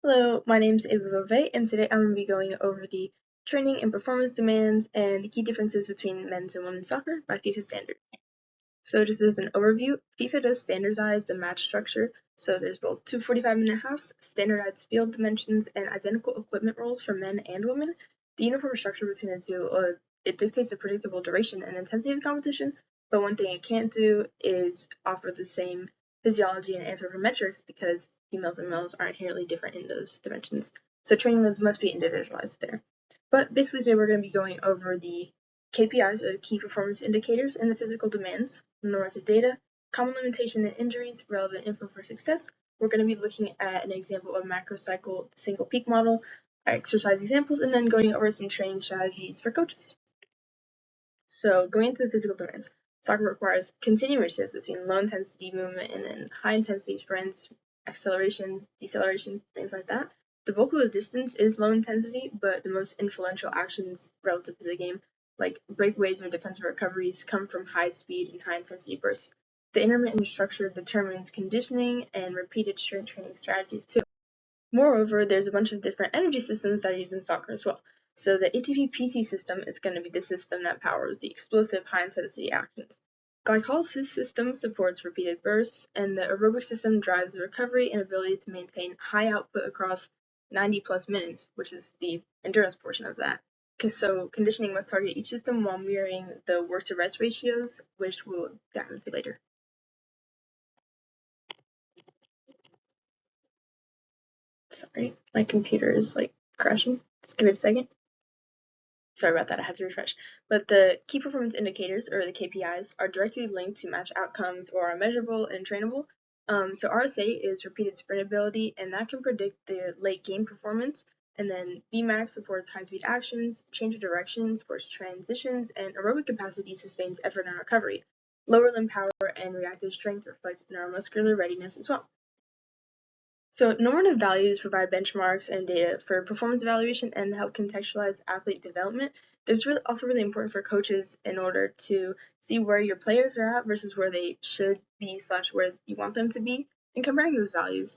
Hello, my name is Ava Beauvais, and today I'm going to be going over the training and performance demands and the key differences between men's and women's soccer by FIFA standards. So just as an overview, FIFA does standardize the match structure, so there's both two 45-minute halves, standardized field dimensions, and identical equipment roles for men and women. The uniform structure between the two, it dictates a predictable duration and intensity of competition, but one thing it can't do is offer the same physiology and anthropometrics because females and males are inherently different in those dimensions. So training loads must be individualized there. But basically today we're going to be going over the KPIs, or the key performance indicators, and the physical demands, normative data, common limitation and injuries, relevant info for success. We're going to be looking at an example of macrocycle single peak model, exercise examples, and then going over some training strategies for coaches. So going into the physical demands, soccer requires continuous shifts between low intensity movement and then high intensity sprints, accelerations, decelerations, things like that. The bulk of the distance is low intensity, but the most influential actions relative to the game, like breakaways or defensive recoveries, come from high speed and high intensity bursts. The intermittent structure determines conditioning and repeated strength training strategies too. Moreover, there's a bunch of different energy systems that are used in soccer as well. So the ATP-PC system is going to be the system that powers the explosive high-intensity actions. Glycolysis system supports repeated bursts, and the aerobic system drives the recovery and ability to maintain high output across 90 plus minutes, which is the endurance portion of that. So conditioning must target each system while mirroring the work-to-rest ratios, which we'll dive into later. Sorry, my computer is crashing. Just give it a second. Sorry about that, I have to refresh. But the key performance indicators, or the KPIs, are directly linked to match outcomes or are measurable and trainable. So RSA is repeated sprint ability, and that can predict the late game performance. And then Vmax supports high-speed actions, change of direction supports transitions, and aerobic capacity sustains effort and recovery. Lower limb power and reactive strength reflects neuromuscular readiness as well. So normative values provide benchmarks and data for performance evaluation and help contextualize athlete development. There's also really important for coaches in order to see where your players are at versus where they should be / where you want them to be, and comparing those values.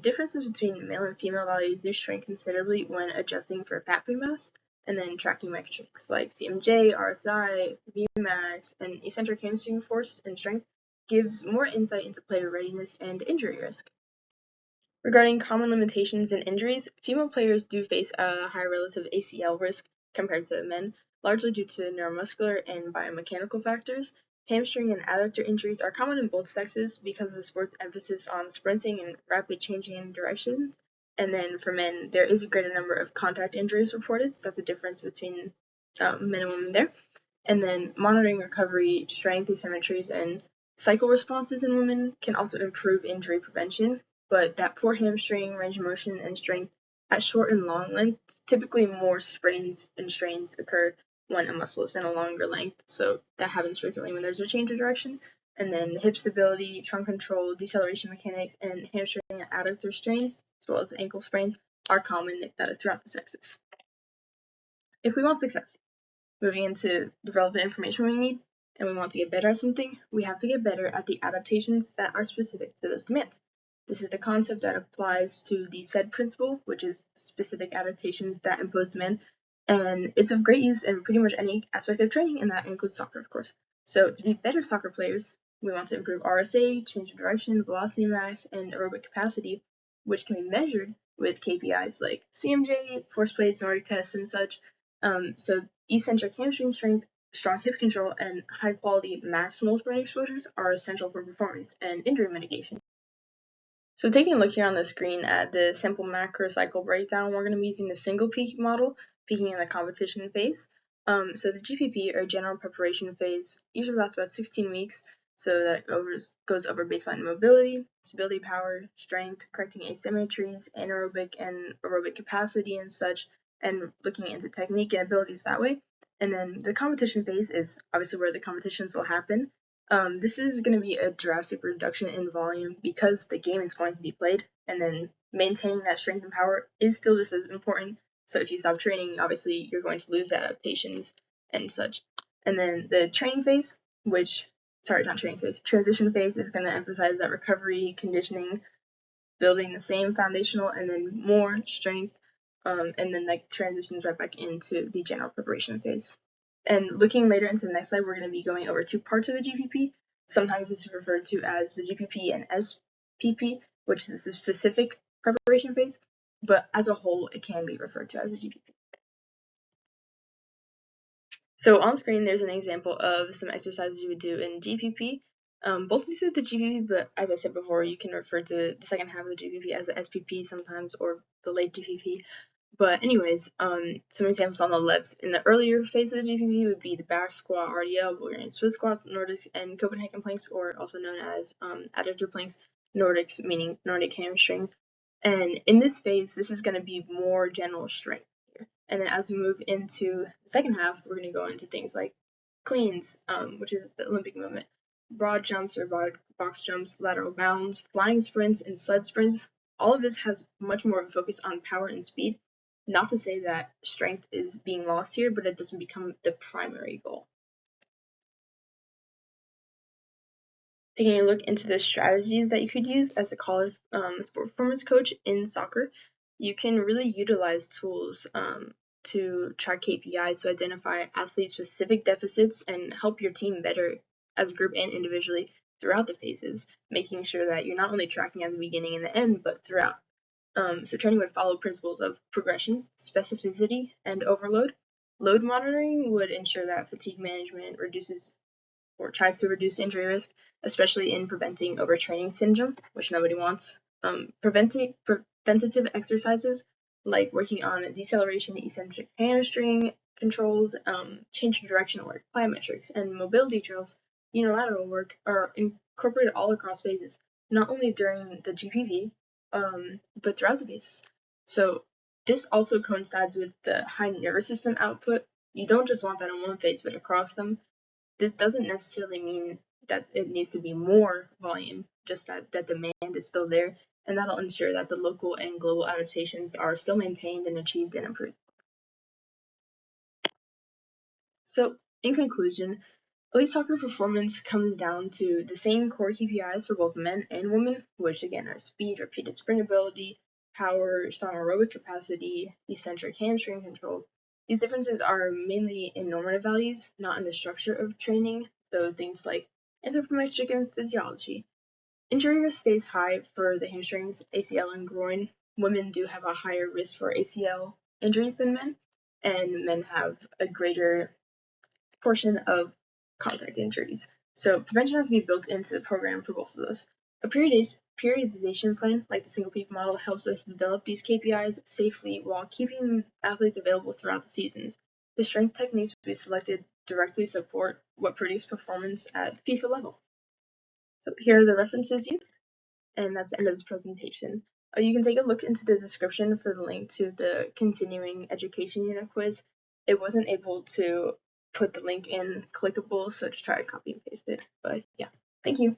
Differences between male and female values do shrink considerably when adjusting for fat free mass, and then tracking metrics like CMJ, RSI, Vmax, and eccentric hamstring force and strength gives more insight into player readiness and injury risk. Regarding common limitations and injuries, female players do face a higher relative ACL risk compared to men, largely due to neuromuscular and biomechanical factors. Hamstring and adductor injuries are common in both sexes because of the sport's emphasis on sprinting and rapid changing in directions. And then for men, there is a greater number of contact injuries reported, so that's the difference between men and women there. And then monitoring recovery, strength asymmetries, and cycle responses in women can also improve injury prevention, but that poor hamstring, range of motion, and strength at short and long lengths, typically more sprains and strains occur when a muscle is in a longer length, so that happens frequently when there's a change of direction. And then the hip stability, trunk control, deceleration mechanics, and hamstring and adductor strains, as well as ankle sprains, are common throughout the sexes. If we want success, moving into the relevant information we need, and we want to get better at something, we have to get better at the adaptations that are specific to those demands. This is the concept that applies to the SAID principle, which is specific adaptations that impose demand, and it's of great use in pretty much any aspect of training, and that includes soccer, of course. So to be better soccer players, we want to improve RSA, change of direction, velocity max, and aerobic capacity, which can be measured with KPIs like CMJ, force plates, Nordic tests, and such. So eccentric hamstring strength, strong hip control, and high-quality maximal sprint exposures are essential for performance and injury mitigation. So taking a look here on the screen at the simple macro cycle breakdown, we're going to be using the single peak model, peaking in the competition phase. So the GPP, or general preparation phase, usually lasts about 16 weeks. So that goes over baseline mobility, stability power, strength, correcting asymmetries, anaerobic and aerobic capacity and such, and looking into technique and abilities that way. And then the competition phase is obviously where the competitions will happen. This is going to be a drastic reduction in volume because the game is going to be played, and then maintaining that strength and power is still just as important. So if you stop training, obviously you're going to lose adaptations and such. And then the training phase, transition phase is going to emphasize that recovery, conditioning, building the same foundational and then more strength, and then like transitions right back into the general preparation phase. And looking later into the next slide, we're going to be going over two parts of the GPP. Sometimes this is referred to as the GPP and SPP, which is a specific preparation phase, but as a whole, it can be referred to as a GPP. So on screen, there's an example of some exercises you would do in GPP. Both of these are the GPP, but as I said before, you can refer to the second half of the GPP as the SPP sometimes, or the late GPP. But anyways, some examples on the left. In the earlier phase of the GPP would be the back squat, RDL, Bulgarian split squats, Nordics, and Copenhagen planks, or also known as adductor planks. Nordics meaning Nordic hamstring. And in this phase, this is going to be more general strength here. And then as we move into the second half, we're going to go into things like cleans, which is the Olympic movement, broad jumps or broad box jumps, lateral bounds, flying sprints, and sled sprints. All of this has much more of a focus on power and speed. Not to say that strength is being lost here, but it doesn't become the primary goal. Taking a look into the strategies that you could use as a college performance coach in soccer, you can really utilize tools to track KPIs to identify athlete-specific deficits and help your team better as a group and individually throughout the phases, making sure that you're not only tracking at the beginning and the end, but throughout. So training would follow principles of progression, specificity, and overload. Load monitoring would ensure that fatigue management reduces or tries to reduce injury risk, especially in preventing overtraining syndrome, which nobody wants. Preventative exercises like working on deceleration, eccentric hamstring controls, change of direction work, plyometrics, and mobility drills, unilateral work are incorporated all across phases, not only during the GPP, but throughout the phases. So this also coincides with the high nervous system output. You don't just want that in one phase, but across them. This doesn't necessarily mean that it needs to be more volume, just that demand is still there, and that'll ensure that the local and global adaptations are still maintained and achieved and improved. So, in conclusion, elite soccer performance comes down to the same core KPIs for both men and women, which again are speed, repeated sprint ability, power, strong aerobic capacity, eccentric hamstring control. These differences are mainly in normative values, not in the structure of training, so things like anthropometric and physiology. Injury risk stays high for the hamstrings, ACL, and groin. Women do have a higher risk for ACL injuries than men, and men have a greater portion of contact injuries. So prevention has to be built into the program for both of those. A periodization plan, like the single peak model, helps us develop these KPIs safely while keeping athletes available throughout the seasons. The strength techniques we selected directly support what produce performance at the FIFA level. So here are the references used, and that's the end of this presentation. You can take a look into the description for the link to the continuing education unit quiz. It wasn't able to put the link in clickable, so just try to copy and paste it. But yeah, thank you.